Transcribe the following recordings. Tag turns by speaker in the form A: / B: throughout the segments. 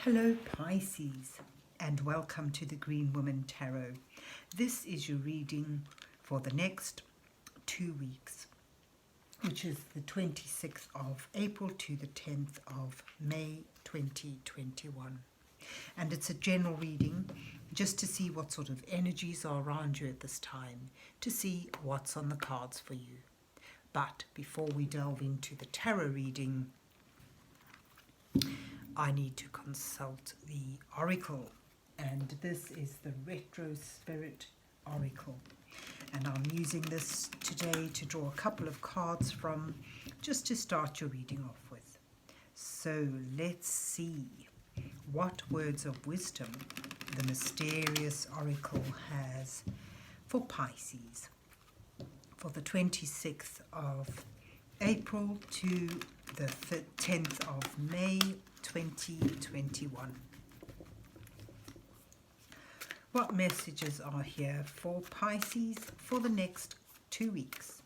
A: Hello Pisces, and welcome to the Green Woman Tarot. This is your reading for the next 2 weeks, which is the 26th of April to the 10th of May 2021. And it's a general reading just to see what sort of energies are around you at this time, to see what's on the cards for you. But before we delve into the tarot reading, I need to consult the oracle, and this is the Retro Spirit Oracle, and I'm using this today to draw a couple of cards from, just to start your reading off with. So let's see what words of wisdom the mysterious oracle has for Pisces for the 26th of April to the 10th of May 2021. What messages are here for Pisces for the next 2 weeks?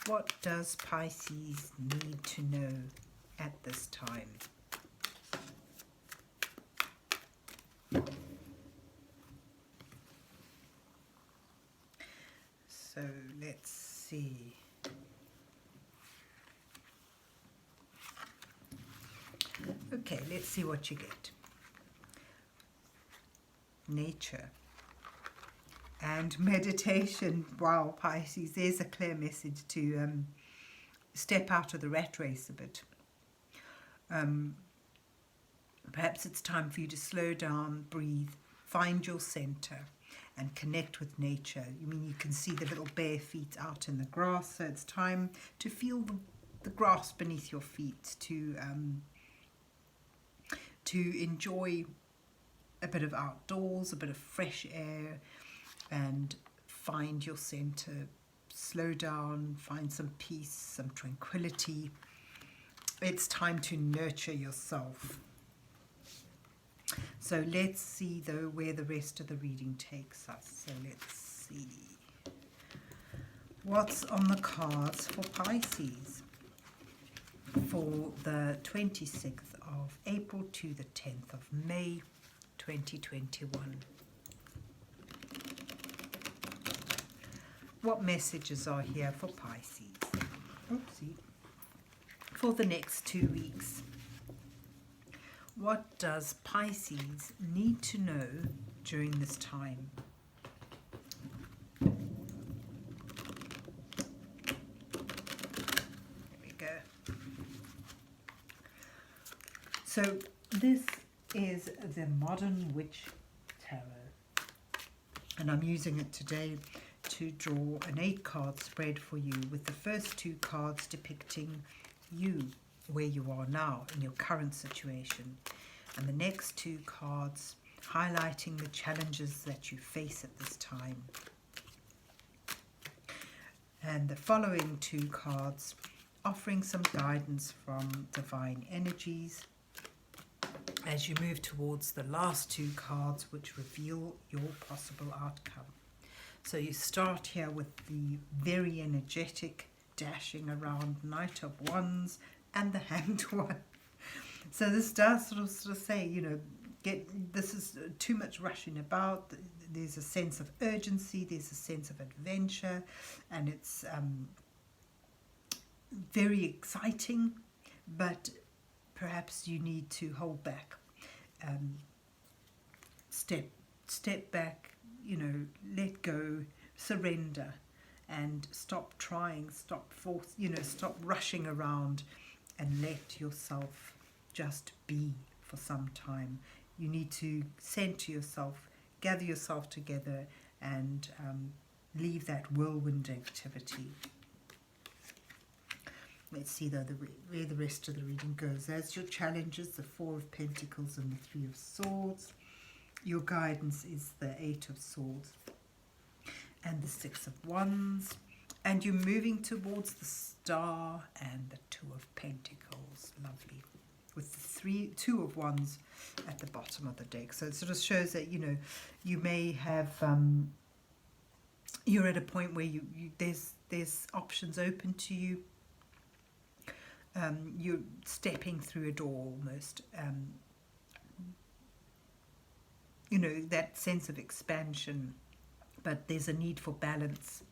A: What does Pisces need to know at this time? So let's see. Okay, let's see what you get. Nature and meditation. Wow, Pisces, there's a clear message to step out of the rat race a bit. Perhaps it's time for you to slow down, breathe, find your center and connect with nature. You can see the little bare feet out in the grass, so it's time to feel the grass beneath your feet, to enjoy a bit of outdoors, a bit of fresh air, and find your center. Slow down, find some peace, some tranquility. It's time to nurture yourself. So let's see though where the rest of the reading takes us. So let's see what's on the cards for Pisces for the 26th of April to the 10th of May 2021. What messages are here for Pisces? Oopsie. For the next 2 weeks. What does Pisces need to know during this time? There we go. So this is the Modern Witch Tarot, and I'm using it today to draw an 8-card spread for you, with the first 2 cards depicting you, where you are now in your current situation, and the next 2 cards highlighting the challenges that you face at this time, and the following 2 cards offering some guidance from divine energies as you move towards the last 2 cards, which reveal your possible outcome. So you start here with the very energetic, dashing around Knight of Wands and the Hanged One. So this does sort of say, this is too much rushing about. There's a sense of urgency, there's a sense of adventure, and it's very exciting, but perhaps you need to hold back, step back, let go, surrender, and stop trying, stop rushing around, and let yourself just be for some time. You need to center yourself, gather yourself together, and leave that whirlwind activity. Let's see though where the rest of the reading goes. There's your challenges, the 4 of Pentacles and the 3 of Swords. Your guidance is the 8 of Swords and the 6 of Wands. And you're moving towards the Star and the 2 of Pentacles. Lovely. With the 2 of Wands at the bottom of the deck. So it sort of shows that, you may have, you're at a point where there's options open to you. You're stepping through a door almost. You know, that sense of expansion, but there's a need for balance.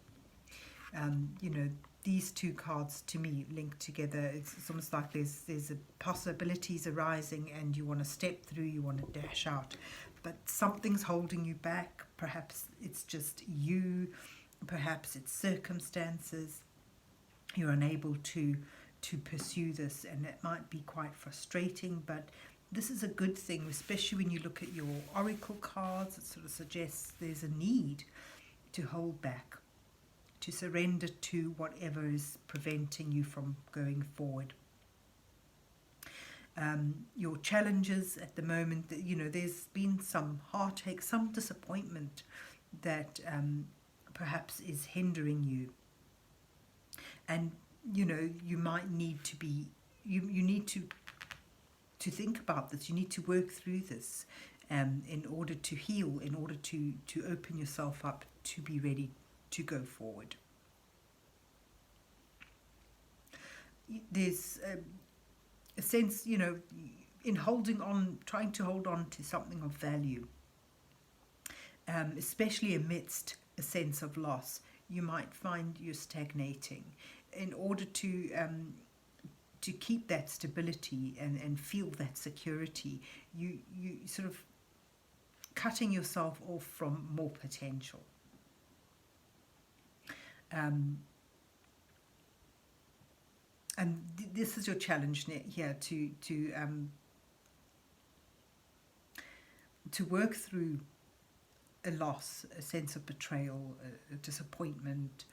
A: You know, these two cards to me link together. It's almost like there's a possibilities arising, and you want to step through, you want to dash out, but something's holding you back. Perhaps it's just you, perhaps it's circumstances. You're unable to pursue this, and it might be quite frustrating, but this is a good thing, especially when you look at your oracle cards. It sort of suggests there's a need to hold back, to surrender to whatever is preventing you from going forward. Your challenges at the moment, you know, there's been some heartache, some disappointment that perhaps is hindering you. And, you know, you might need to be, you need to think about this. You need to work through this in order to heal, in order to open yourself up to be ready to go forward. There's a sense, you know, in holding on, trying to hold on to something of value, especially amidst a sense of loss. You might find you're stagnating. In order to keep that stability and feel that security, you sort of cutting yourself off from more potential. And this is your challenge here, to work through a loss, a sense of betrayal, a disappointment,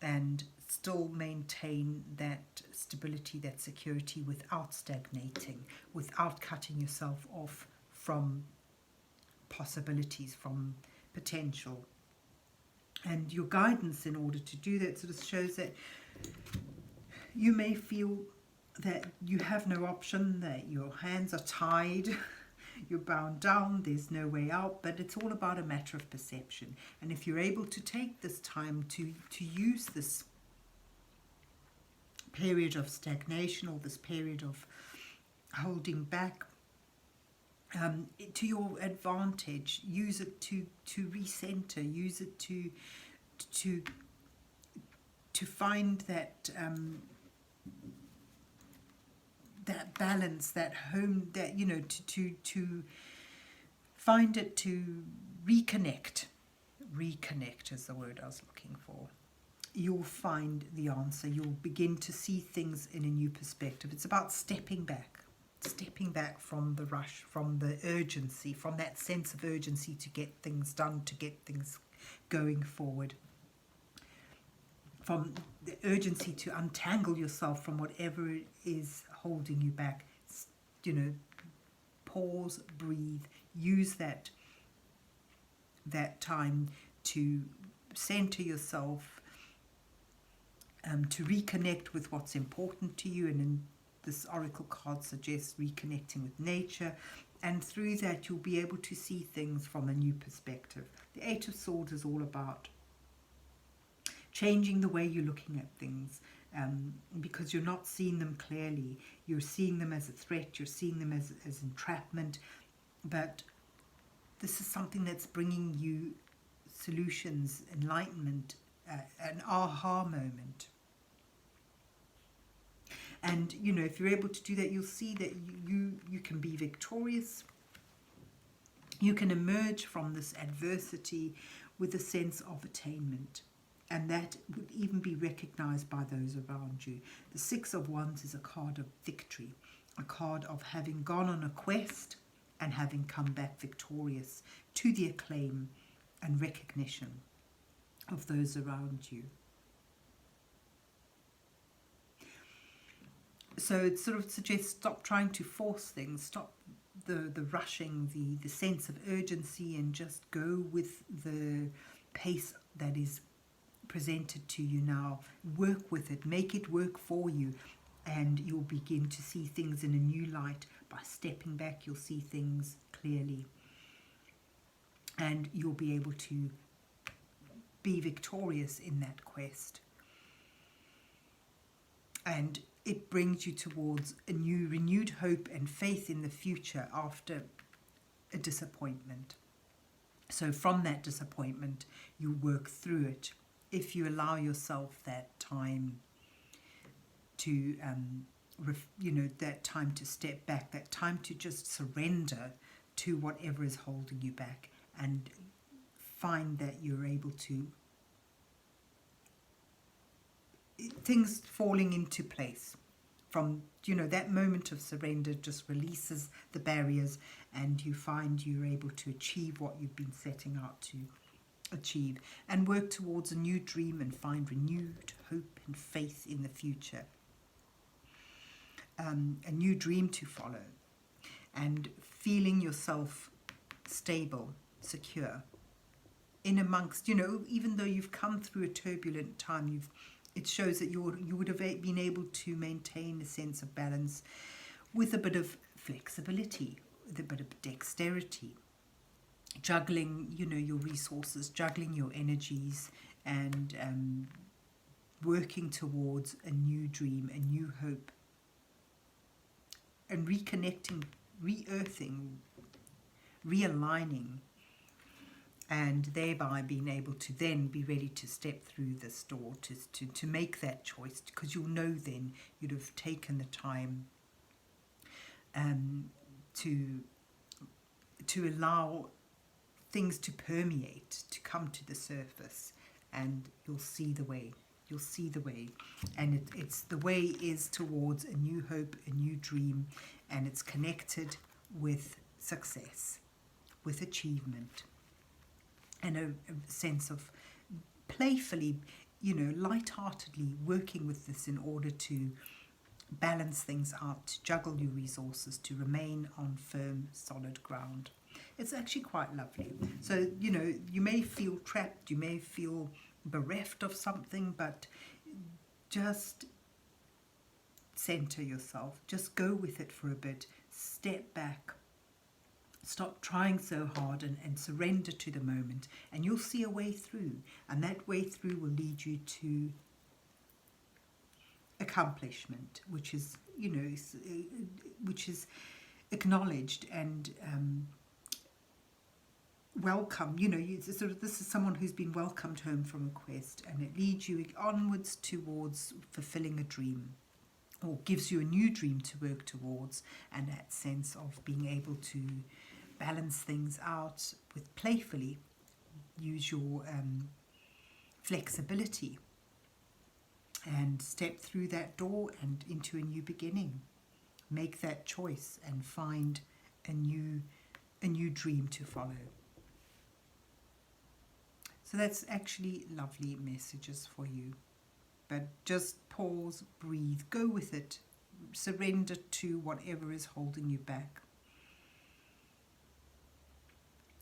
A: and still maintain that stability, that security, without stagnating, without cutting yourself off from possibilities, from potential. And your guidance in order to do that sort of shows that you may feel that you have no option, that your hands are tied, you're bound down, there's no way out, but it's all about a matter of perception. And if you're able to take this time to use this period of stagnation, or this period of holding back, to your advantage, use it to recenter, use it to find that that balance, that home, that, you know, to find it, to reconnect is the word I was looking for. You'll find the answer. You'll begin to see things in a new perspective. It's about stepping back from the rush, from the urgency, from that sense of urgency to get things done, to get things going forward, from the urgency to untangle yourself from whatever is holding you back. You know, pause, breathe, use that time to center yourself, to reconnect with what's important to you. And in this oracle card suggests reconnecting with nature, and through that you'll be able to see things from a new perspective. The Eight of Swords is all about changing the way you're looking at things, because you're not seeing them clearly. You're seeing them as a threat, you're seeing them as entrapment, but this is something that's bringing you solutions, enlightenment, an aha moment. And, you know, if you're able to do that, you'll see that you can be victorious. You can emerge from this adversity with a sense of attainment. And that would even be recognized by those around you. The Six of Wands is a card of victory, a card of having gone on a quest and having come back victorious, to the acclaim and recognition of those around you. So it sort of suggests stop trying to force things, stop the rushing, the sense of urgency, and just go with the pace that is presented to you now. Work with it, make it work for you, and you'll begin to see things in a new light. By stepping back, you'll see things clearly, and you'll be able to be victorious in that quest. And it brings you towards a new renewed hope and faith in the future after a disappointment. So from that disappointment, you work through it. If you allow yourself that time to, that time to step back, that time to just surrender to whatever is holding you back, and find that you're able to, things falling into place. From, that moment of surrender just releases the barriers, and you find you're able to achieve what you've been setting out to achieve, and work towards a new dream and find renewed hope and faith in the future. A new dream to follow, and feeling yourself stable, secure, in amongst, even though you've come through a turbulent time, it shows that you would have been able to maintain a sense of balance with a bit of flexibility, with a bit of dexterity, juggling, your resources, juggling your energies, and working towards a new dream, a new hope, and reconnecting, re-earthing, realigning, and thereby being able to then be ready to step through this door, to make that choice, because you'll know then you'd have taken the time to allow things to permeate, to come to the surface, and you'll see the way. You'll see the way, and it's the way is towards a new hope, a new dream, and it's connected with success, with achievement, and a sense of playfully, lightheartedly working with this in order to balance things out, to juggle your resources, to remain on firm, solid ground. It's actually quite lovely. So, you may feel trapped, you may feel bereft of something, but just center yourself. Just go with it for a bit. Step back. Stop trying so hard, and surrender to the moment, and you'll see a way through, and that way through will lead you to accomplishment, which is acknowledged and welcome. This is someone who's been welcomed home from a quest, and it leads you onwards towards fulfilling a dream, or gives you a new dream to work towards, and that sense of being able to balance things out with playfully, use your flexibility, and step through that door and into a new beginning. Make that choice and find a new dream to follow. So that's actually lovely messages for you. But just pause, breathe, go with it, surrender to whatever is holding you back,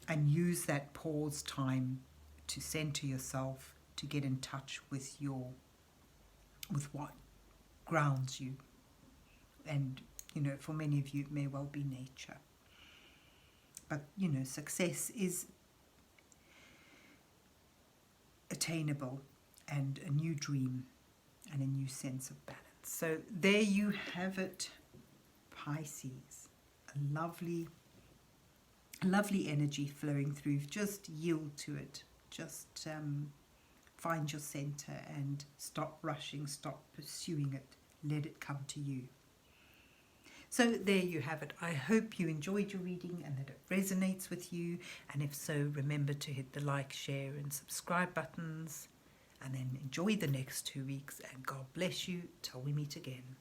A: and use that pause time to center yourself, to get in touch with what grounds you. And for many of you it may well be nature, but success is attainable, and a new dream and a new sense of balance. So there you have it, Pisces. A lovely energy flowing through. Just yield to it. Just find your center and stop rushing, stop pursuing it. Let it come to you. So there you have it. I hope you enjoyed your reading and that it resonates with you. And if so, remember to hit the like, share and subscribe buttons. And then enjoy the next 2 weeks. And God bless you till we meet again.